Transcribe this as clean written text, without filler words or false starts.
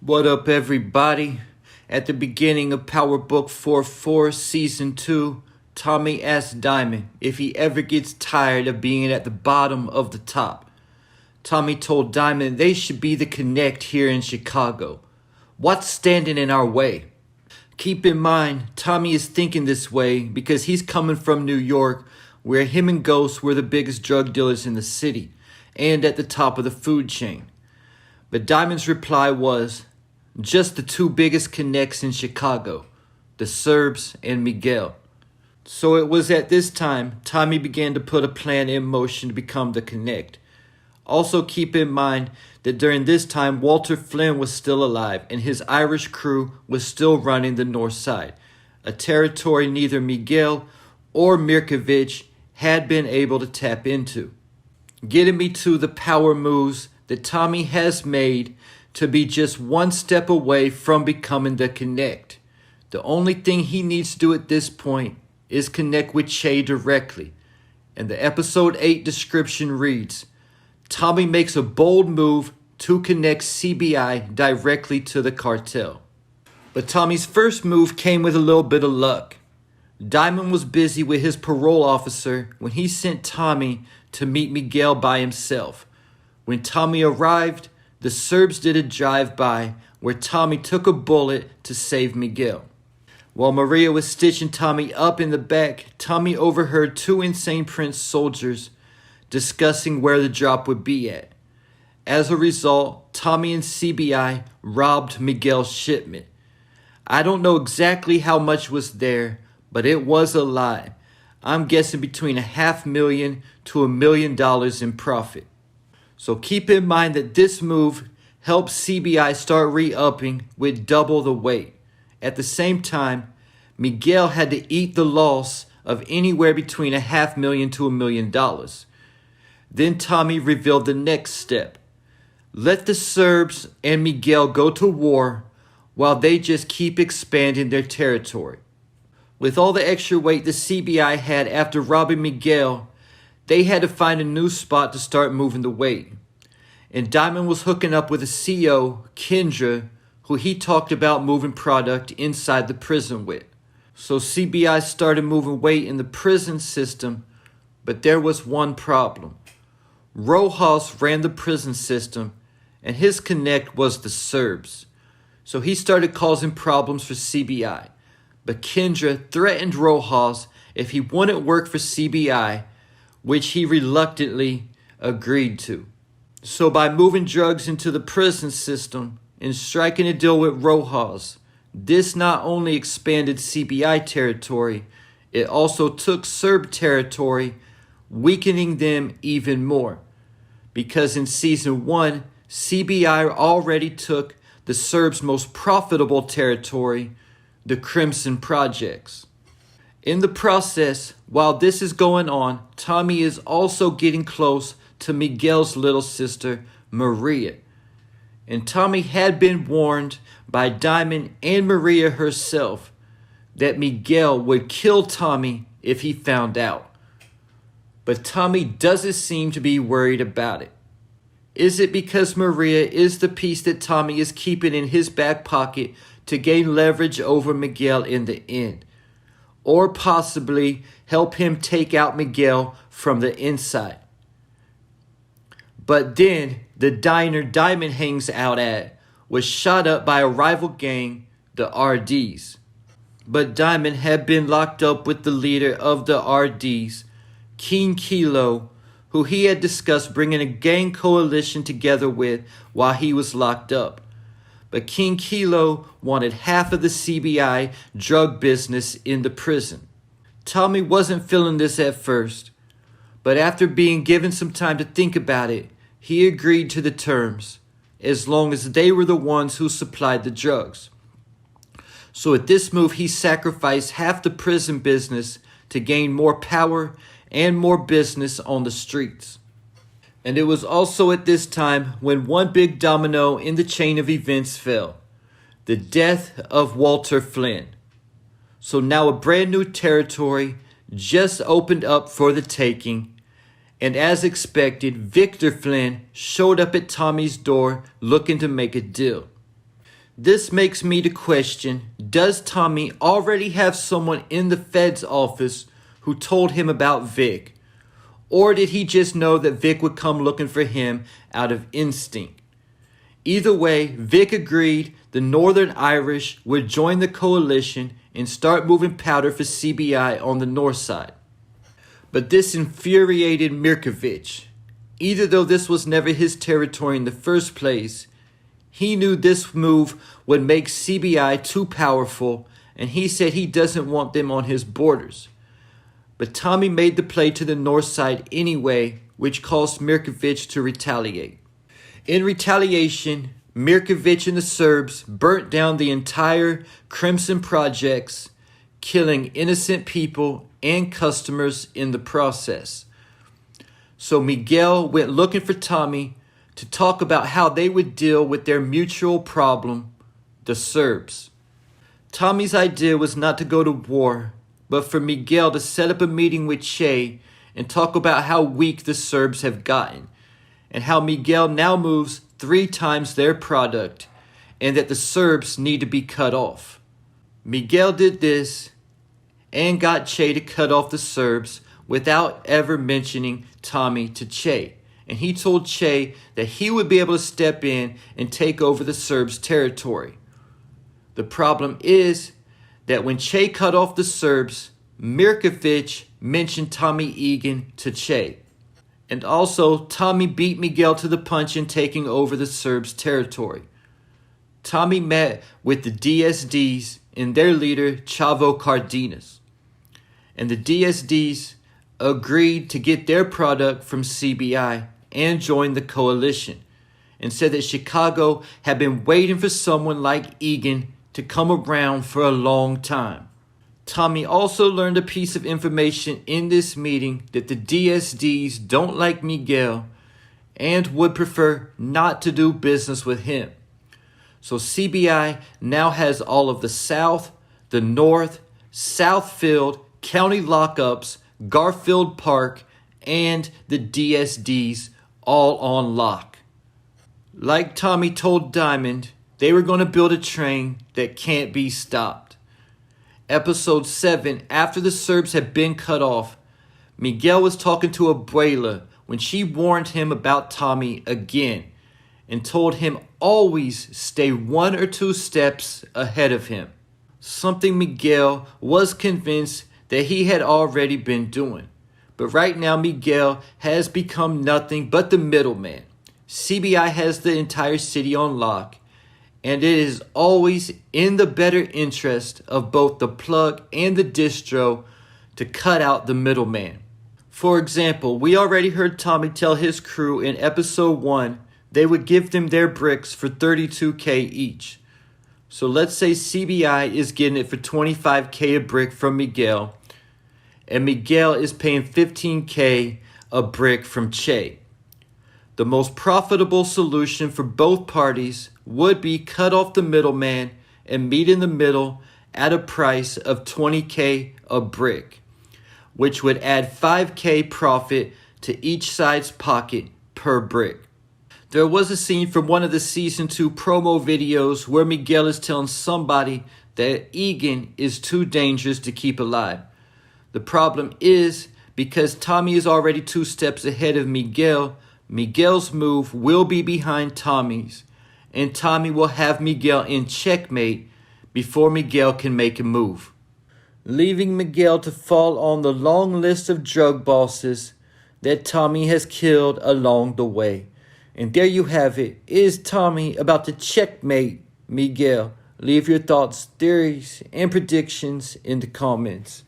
What up, everybody? At the beginning of Power Book 44, Season 2, Tommy asks Diamond if he ever gets tired of being at the bottom of the top. Tommy told Diamond they should be the connect here in Chicago. What's standing in our way? Keep in mind, Tommy is thinking this way because he's coming from New York, where him and Ghost were the biggest drug dealers in the city and at the top of the food chain. But Diamond's reply was, just the two biggest connects in Chicago, the Serbs and Miguel. So it was at this time Tommy began to put a plan in motion to become the connect. Also keep in mind that during this time Walter Flynn was still alive and his Irish crew was still running the north side, a territory neither Miguel or Mirkovich had been able to tap into. Getting me to the power moves that Tommy has made to be just one step away from becoming the connect. The only thing he needs to do at this point is connect with Che directly. And the episode 8 description reads, Tommy makes a bold move to connect CBI directly to the cartel. But Tommy's first move came with a little bit of luck. Diamond was busy with his parole officer when he sent Tommy to meet Miguel by himself. When Tommy arrived, the Serbs did a drive-by where Tommy took a bullet to save Miguel. While Maria was stitching Tommy up in the back, Tommy overheard two Insane Prince soldiers discussing where the drop would be at. As a result, Tommy and CBI robbed Miguel's shipment. I don't know exactly how much was there, but it was a lot. I'm guessing between $500,000 to $1 million in profit. So keep in mind that this move helped CBI start re-upping with double the weight. At the same time, Miguel had to eat the loss of anywhere between $500,000 to $1 million. Then Tommy revealed the next step. Let the Serbs and Miguel go to war while they just keep expanding their territory. With all the extra weight the CBI had after robbing Miguel, they had to find a new spot to start moving the weight. And Diamond was hooking up with a CO, Kendra, who he talked about moving product inside the prison with. So CBI started moving weight in the prison system, but there was one problem. Rojas ran the prison system, and his connect was the Serbs. So he started causing problems for CBI. But Kendra threatened Rojas if he wouldn't work for CBI, which he reluctantly agreed to. So by moving drugs into the prison system and striking a deal with Rojas, this not only expanded CBI territory, it also took Serb territory, weakening them even more. Because in Season 1, CBI already took the Serbs' most profitable territory, the Crimson Projects. In the process, while this is going on, Tommy is also getting close to Miguel's little sister, Maria. And Tommy had been warned by Diamond and Maria herself that Miguel would kill Tommy if he found out. But Tommy doesn't seem to be worried about it. Is it because Maria is the piece that Tommy is keeping in his back pocket to gain leverage over Miguel in the end? Or possibly help him take out Miguel from the inside? But then the diner Diamond hangs out at was shot up by a rival gang, the RDs. But Diamond had been locked up with the leader of the RDs, King Kilo, who he had discussed bringing a gang coalition together with while he was locked up. But King Kilo wanted half of the CBI drug business in the prison. Tommy wasn't feeling this at first, but after being given some time to think about it, he agreed to the terms, as long as they were the ones who supplied the drugs. So at this move, he sacrificed half the prison business to gain more power and more business on the streets. And it was also at this time when one big domino in the chain of events fell. The death of Walter Flynn. So now a brand new territory just opened up for the taking. And as expected, Victor Flynn showed up at Tommy's door looking to make a deal. This makes me to question, does Tommy already have someone in the Fed's office who told him about Vic? Or did he just know that Vic would come looking for him out of instinct? Either way, Vic agreed the Northern Irish would join the coalition and start moving powder for CBI on the north side. But this infuriated Mirkovich. Either though this was never his territory in the first place, he knew this move would make CBI too powerful, and he said he doesn't want them on his borders. But Tommy made the play to the north side anyway, which caused Mirkovich to retaliate. In retaliation, Mirkovich and the Serbs burnt down the entire Crimson projects, killing innocent people and customers in the process. So Miguel went looking for Tommy to talk about how they would deal with their mutual problem, the Serbs. Tommy's idea was not to go to war, but for Miguel to set up a meeting with Che and talk about how weak the Serbs have gotten, and how Miguel now moves 3 times their product, and that the Serbs need to be cut off. Miguel did this and got Che to cut off the Serbs without ever mentioning Tommy to Che. And he told Che that he would be able to step in and take over the Serbs' territory. The problem is that when Che cut off the Serbs, Mirkovich mentioned Tommy Egan to Che. And also, Tommy beat Miguel to the punch in taking over the Serbs' territory. Tommy met with the DSDs and their leader, Chavo Cardenas. And the DSDs agreed to get their product from CBI and join the coalition, and said that Chicago had been waiting for someone like Egan to come around for a long time. Tommy also learned a piece of information in this meeting that the DSDs don't like Miguel and would prefer not to do business with him. So CBI now has all of the South, the North, Southfield, County lockups, Garfield Park, and the DSDs all on lock. Like Tommy told Diamond, they were going to build a train that can't be stopped. Episode 7, after the Serbs had been cut off, Miguel was talking to Abuela when she warned him about Tommy again and told him always stay 1 or 2 steps ahead of him. Something Miguel was convinced that he had already been doing. But right now Miguel has become nothing but the middleman. CBI has the entire city on lock, and it is always in the better interest of both the plug and the distro to cut out the middleman. For example, we already heard Tommy tell his crew in episode 1 they would give them their bricks for $32K each. So let's say CBI is getting it for $25K a brick from Miguel, and Miguel is paying $15K a brick from Che. The most profitable solution for both parties would be cut off the middleman and meet in the middle at a price of $20K a brick, which would add $5K profit to each side's pocket per brick. There was a scene from one of the season 2 promo videos where Miguel is telling somebody that Egan is too dangerous to keep alive. The problem is, because Tommy is already 2 steps ahead of Miguel, Miguel's move will be behind Tommy's, and Tommy will have Miguel in checkmate before Miguel can make a move, leaving Miguel to fall on the long list of drug bosses that Tommy has killed along the way. And there you have it. Is Tommy about to checkmate Miguel? Leave your thoughts, theories, and predictions in the comments.